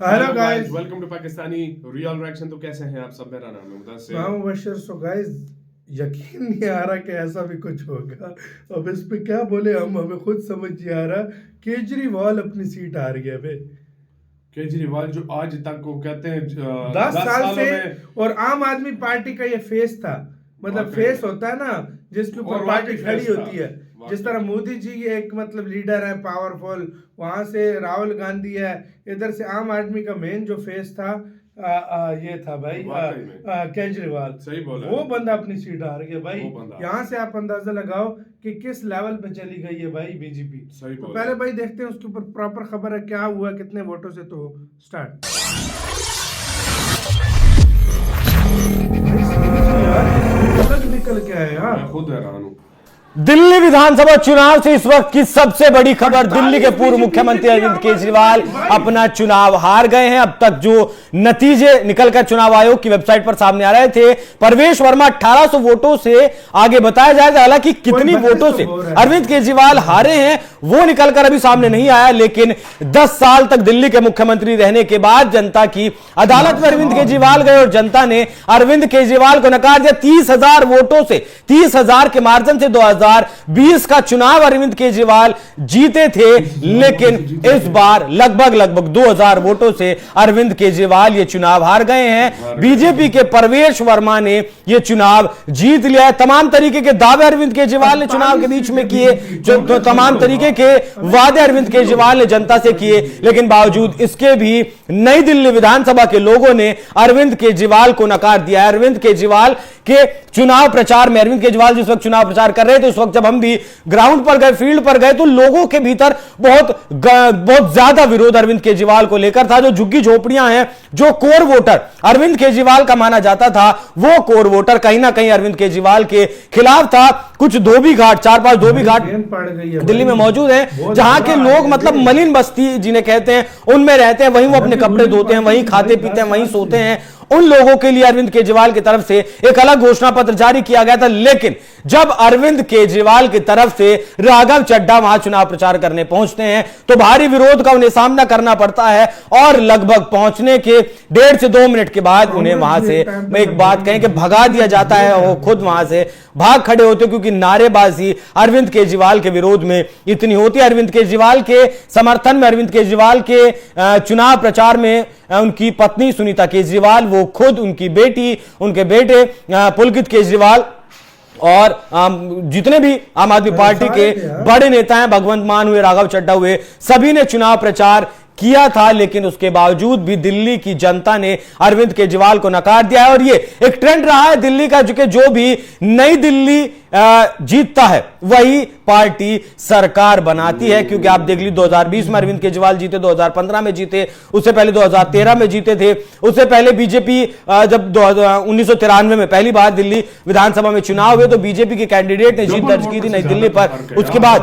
Hello guys, welcome to Pakistani real reaction. तो कैसे हैं आप सब? मेरा नाम है मुदस्सिर। मुबशर। सो गाइस, यकीन नहीं आ रहा कि ऐसा भी कुछ होगा। अब इस पे क्या बोले हम, हमें खुद समझ नहीं आ रहा। केजरीवाल अपनी सीट हार गया बे। केजरीवाल जो आज तक को कहते हैं 10 साल से में, और आम आदमी पार्टी का ये फेस था। मतलब फेस होता है ना जिसके ऊपर पार्टी खड़ी होती है। जिस तरह मोदी जी एक मतलब लीडर है पावरफुल, वहां से राहुल गांधी है, इधर से आम आदमी का मेन जो फेस था ये था भाई केजरीवाल। सही बोला। वो बंदा अपनी सीट हार गया भाई। यहाँ से आप अंदाजा लगाओ कि किस लेवल पे चली गई है भाई बीजेपी। तो पहले भाई देखते हैं उसके ऊपर प्रॉपर खबर है क्या हुआ, कितने वोटों से। तो स्टार्ट अलग निकल के आया यार, मैं खुद हैरान हूं। दिल्ली विधानसभा चुनाव से इस वक्त की सबसे बड़ी खबर, दिल्ली के पूर्व मुख्यमंत्री अरविंद केजरीवाल अपना चुनाव हार गए हैं। अब तक जो नतीजे निकलकर चुनाव आयोग की वेबसाइट पर सामने आ रहे थे, परवेश वर्मा 1800 वोटों से आगे बताया जाएगा। हालांकि कितनी वोटों से अरविंद केजरीवाल हारे हैं वो निकलकर अभी सामने नहीं आया, लेकिन 10 साल तक दिल्ली के मुख्यमंत्री रहने के बाद जनता की अदालत में अरविंद केजरीवाल गए और जनता ने अरविंद केजरीवाल को नकार दिया 30,000 वोटों से। 30,000 के मार्जिन से 2020 का चुनाव अरविंद केजरीवाल जीते थे, लेकिन इस बार लगभग 2000 वोटों से अरविंद केजरीवाल ये चुनाव हार गए हैं। बीजेपी के परवेश वर्मा ने ये चुनाव जीत लिया है। तमाम तरीके के दावे अरविंद केजरीवाल ने चुनाव के बीच में किए, जो तमाम तरीके के वादे अरविंद केजरीवाल ने जनता से किए, लेकिन बावजूद इसके भी नई दिल्ली विधानसभा के लोगों ने अरविंद केजरीवाल को नकार दिया है। अरविंद केजरीवाल के चुनाव प्रचार में, अरविंद केजरीवाल जिस वक्त चुनाव प्रचार कर रहे थे उस वक्त जब हम भी ग्राउंड पर गए, फील्ड पर गए, तो लोगों के भीतर बहुत ज्यादा विरोध अरविंद केजरीवाल को लेकर था। जो झुग्गी झोपड़ियां हैं, जो कोर वोटर अरविंद केजरीवाल का माना जाता था, वो कोर वोटर कहीं ना कहीं अरविंद केजरीवाल के खिलाफ था। कुछ धोबी घाट, 4-5 धोबी घाट दिल्ली में मौजूद हैं, जहां के लोग मतलब मलिन बस्ती जिन्हें कहते हैं उनमें रहते हैं, वहीं वो अपने कपड़े धोते हैं, वहीं खाते पीते हैं, वहीं सोते हैं। उन लोगों के लिए अरविंद केजरीवाल की तरफ से एक अलग घोषणा पत्र जारी किया गया था, लेकिन जब अरविंद केजरीवाल की तरफ से राघव चड्ढा वहां चुनाव प्रचार करने पहुंचते हैं तो भारी विरोध का उन्हें सामना करना पड़ता है और लगभग पहुंचने के 1.5 से 2 मिनट के बाद उन्हें वहां से, मैं एक बात कहें कि भगा दिया जाता है। वो खुद वहां से भाग खड़े होते क्योंकि नारेबाजी अरविंद केजरीवाल के विरोध में इतनी होती है। अरविंद केजरीवाल के समर्थन में, अरविंद केजरीवाल के चुनाव प्रचार में उनकी पत्नी सुनीता केजरीवाल, वो खुद, उनकी बेटी, उनके बेटे पुलकित केजरीवाल और जितने भी आम आदमी पार्टी के बड़े नेता हैं, भगवंत मान हुए, राघव चड्ढा हुए, सभी ने चुनाव प्रचार किया था, लेकिन उसके बावजूद भी दिल्ली की जनता ने अरविंद केजरीवाल को नकार दिया है। और ये एक ट्रेंड रहा है दिल्ली का, जो भी नई दिल्ली जीतता है वही पार्टी सरकार बनाती है। क्योंकि आप देख लीजिए 2020 में अरविंद केजरीवाल जीते, 2015 में जीते, उससे पहले 2013 में जीते थे, उससे पहले बीजेपी जब 1993 में पहली बार दिल्ली विधानसभा में चुनाव हुए तो बीजेपी के कैंडिडेट ने जीत दर्ज की थी नई दिल्ली पर। उसके बाद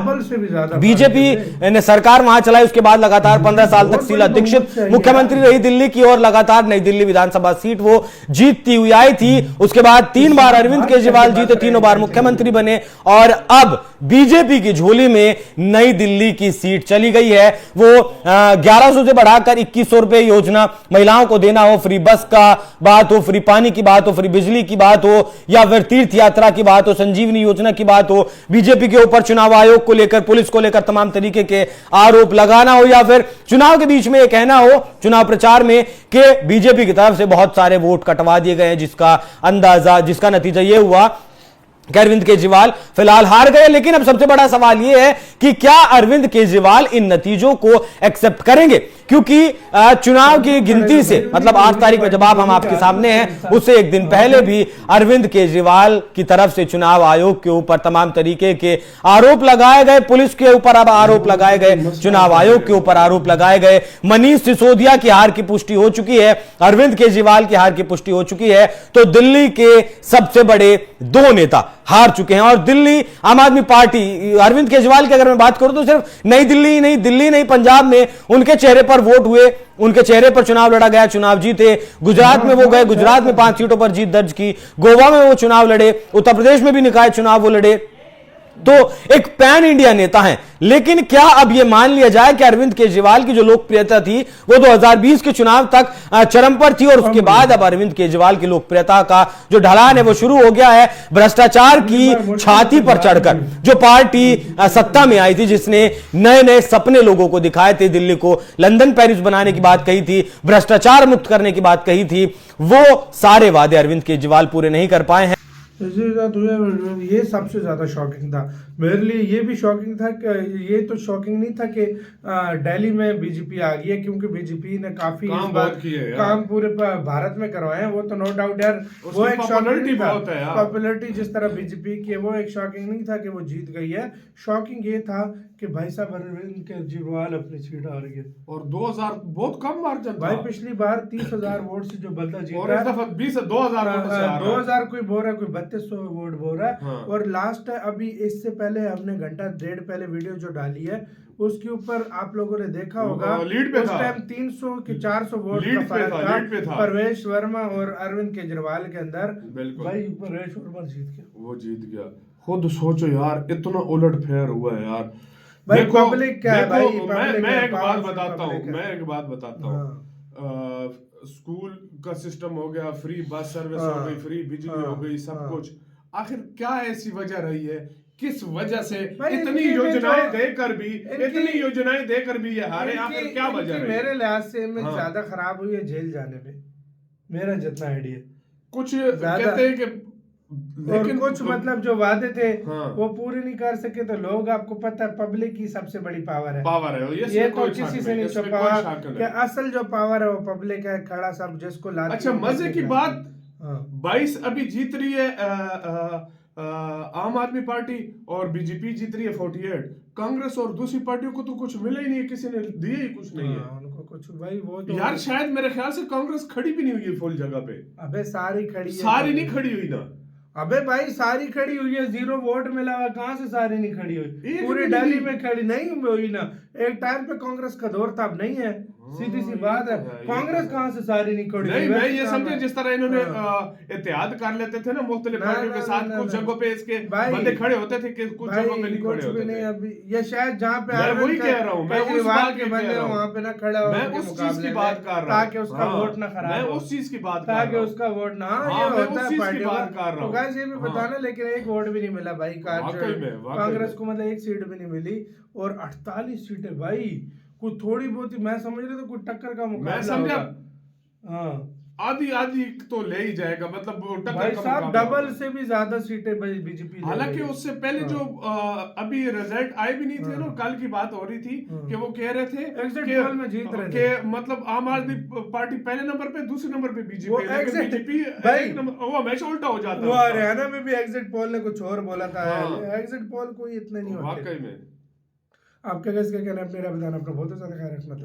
बीजेपी ने सरकार वहां चलाई। उसके बाद लगातार 15 साल तक शीला दीक्षित मुख्यमंत्री रही दिल्ली की और लगातार नई दिल्ली विधानसभा सीट वो जीतती हुई आई थी। उसके बाद 3 बार अरविंद केजरीवाल जीते, तीनों बार मुख्यमंत्री बने और अब बीजेपी की झोली में नई दिल्ली की सीट चली गई है। वो 1100 से बढ़ाकर 2100 रुपए योजना महिलाओं को देना हो, फ्री बस का बात हो, फ्री पानी की बात हो, फ्री बिजली की बात हो, या फिर तीर्थ यात्रा की बात हो, संजीवनी योजना की बात हो, बीजेपी के ऊपर चुनाव आयोग को लेकर, पुलिस को लेकर तमाम तरीके के आरोप लगाना हो, या फिर चुनाव के बीच में यह कहना हो चुनाव प्रचार में कि बीजेपी की तरफ से बहुत सारे वोट कटवा दिए गए हैं, जिसका नतीजा यह हुआ कि अरविंद केजरीवाल फिलहाल हार गए। लेकिन अब सबसे बड़ा सवाल यह है कि क्या अरविंद केजरीवाल इन नतीजों को एक्सेप्ट करेंगे? क्योंकि चुनाव की गिनती से, मतलब 8 तारीख में जब हम आपके सामने हैं, उससे एक दिन पहले भी अरविंद केजरीवाल की तरफ से चुनाव आयोग के ऊपर तमाम तरीके के आरोप लगाए गए, पुलिस के ऊपर अब आरोप लगाए गए, चुनाव आयोग के ऊपर आरोप लगाए गए। मनीष सिसोदिया की हार की पुष्टि हो चुकी है, अरविंद केजरीवाल की हार की पुष्टि हो चुकी है। तो दिल्ली के सबसे बड़े 2 नेता हार चुके हैं और दिल्ली आम आदमी पार्टी, अरविंद केजरीवाल की अगर मैं बात करूं तो सिर्फ नई दिल्ली नहीं, पंजाब में उनके चेहरे पर वोट हुए, उनके चेहरे पर चुनाव लड़ा गया, चुनाव जीते। गुजरात में वो गए, गुजरात में 5 सीटों पर जीत दर्ज की। गोवा में वो चुनाव लड़े, उत्तर प्रदेश में भी निकाय चुनाव वो लड़े, तो एक पैन इंडिया नेता हैं। लेकिन क्या अब यह मान लिया जाए कि अरविंद केजरीवाल की जो लोकप्रियता थी वो 2020 के चुनाव तक चरम पर थी और उसके बाद अब अरविंद केजरीवाल की लोकप्रियता का जो ढलान है वो शुरू हो गया है भ्रष्टाचार की छाती पर चढ़कर। जो पार्टी सत्ता में आई थी, जिसने नए नए सपने लोगों को दिखाए थे, दिल्ली को लंदन पेरिस बनाने की बात कही थी, भ्रष्टाचार मुक्त करने की बात कही थी, वो सारे वादे अरविंद केजरीवाल पूरे नहीं कर पाए हैं। ये सबसे ज्यादा शॉकिंग था मेरे लिए। ये भी शॉकिंग था कि ये तो शॉकिंग नहीं था कि दिल्ली में बीजेपी आ गई है, क्योंकि बीजेपी ने काफी काम पूरे भारत में करवाए हैं। वो तो नो डाउट यार, वो एक शॉकिंग था। पॉपुलरिटी जिस तरह बीजेपी की है, वो एक शॉकिंग नहीं था कि वो जीत गई है। शॉकिंग ये था कि भाई साहब अरविंद केजरीवाल अपनी सीट हार गए और 2000 बहुत कम मार्जिन भाई। पिछली बार 30,000 वोट से जो बंदा जीता, और इस दफा 2000 कोई बोल रहा है, कोई 3200 वोट बोल रहा है। हाँ। और लास्ट है अभी इससे पहले हमने घंटा डेढ़ पहले वीडियो जो डाली है उसके ऊपर आप लोगों ने देखा होगा, उस टाइम 300 के 400 वोट का फर्क था परवेश वर्मा और अरविंद केजरीवाल के अंदर। भाई परवेश वर्मा जीत गया, वो जीत गया। खुद सोचो यार, इतना उलट फेर हुआ है यार भाई। पब्लिक क्या है भाई, मैं एक बात बताता हूँ। स्कूल का सिस्टम हो गया, फ्री बस सर्विस हो गई, फ्री बिजली हो गई, सब कुछ। आखिर क्या ऐसी वजह रही है, किस वजह से इतनी योजनाएं देकर भी ये हारे? आखिर क्या वजह रही? मेरे लिहाज से में ज्यादा खराब हुई है जेल जाने में, मेरा जितना आइडिया। कुछ कहते हैं कि लेकिन कुछ मतलब जो वादे थे वो पूरे नहीं कर सके। तो लोग, आपको पता है पब्लिक की सबसे बड़ी पावर है, ये तो किसी से नहीं छुपा कि असल जो पावर है वो पब्लिक है। खड़ा सब जिसको लाते। अच्छा, मजे की बात, 22 अभी जीत रही है आम आदमी पार्टी और बीजेपी जीत रही है 48। कांग्रेस और दूसरी पार्टियों को तो कुछ मिला ही नहीं है, किसी ने दिए ही कुछ नहीं है उनको कुछ। भाई वो तो यार शायद मेरे ख्याल से कांग्रेस खड़ी भी नहीं हुई है फुल जगह पे। अबे सारी खड़ी है, सारी नहीं खड़ी हुई ना। अबे भाई सारी खड़ी हुई है, 0 वोट मिला हुआ, कहाँ से सारी नहीं खड़ी हुई? पूरी दिल्ली में खड़ी नहीं हुई ना। एक टाइम पे कांग्रेस का दौर था, अब नहीं है, सीधी सी बात है। कांग्रेस कहाँ से सारी नहीं खड़ी? नहीं, मैं ये समझे जिस तरह इन्होंने इत्तेहाद कर लेते थे ना मुख्तलिफ पार्टियों के साथ, कुछ जगहों पे इसके बंदे खड़े होते थे कि कुछ जगहों पे नहीं खड़े होते थे। अभी ये शायद जहाँ पे मैं वही कह रहा हूँ, मैं उस बात के बंदे वहाँ पे ना खड़ा हो, मैं उस चीज की बात कर रहा हूँ, ताकि उसका वोट ना खराब, मैं उस चीज की बात कर रहा हूँ, ताकि उसका वोट ना, ये होता है पार्टी। तो गाइस ये भी बताना, लेकिन एक वोट भी नहीं मिला भाई कांग्रेस को, मतलब एक सीट भी नहीं मिली। और 48 सीटें भाई, कुछ थोड़ी बहुत ही, मैं समझ रहा था कुछ टक्कर का मुकाबला होगा। आधी तो ले ही जाएगा, मतलब भाई साहब डबल से भी ज्यादा सीटें बीजेपी। हालांकि उससे पहले जो अभी रिजल्ट आए भी नहीं थे ना, कल की बात हो रही थी कि वो कह रहे थे एग्जिट पोल में जीत रहे थे, मतलब आम आदमी पार्टी पहले नंबर पे, दूसरे नंबर पे बीजेपी एक नंबर, वो हमेशा उल्टा हो जाता है। वो हरियाणा में भी एग्जिट पोल ने कुछ और बोला था। एग्जिट पोल कोई इतने नहीं होते वाकई में। आपका कैसे कहना है, अपने बताना, अपना बहुत ज्यादा ख्याल रखना।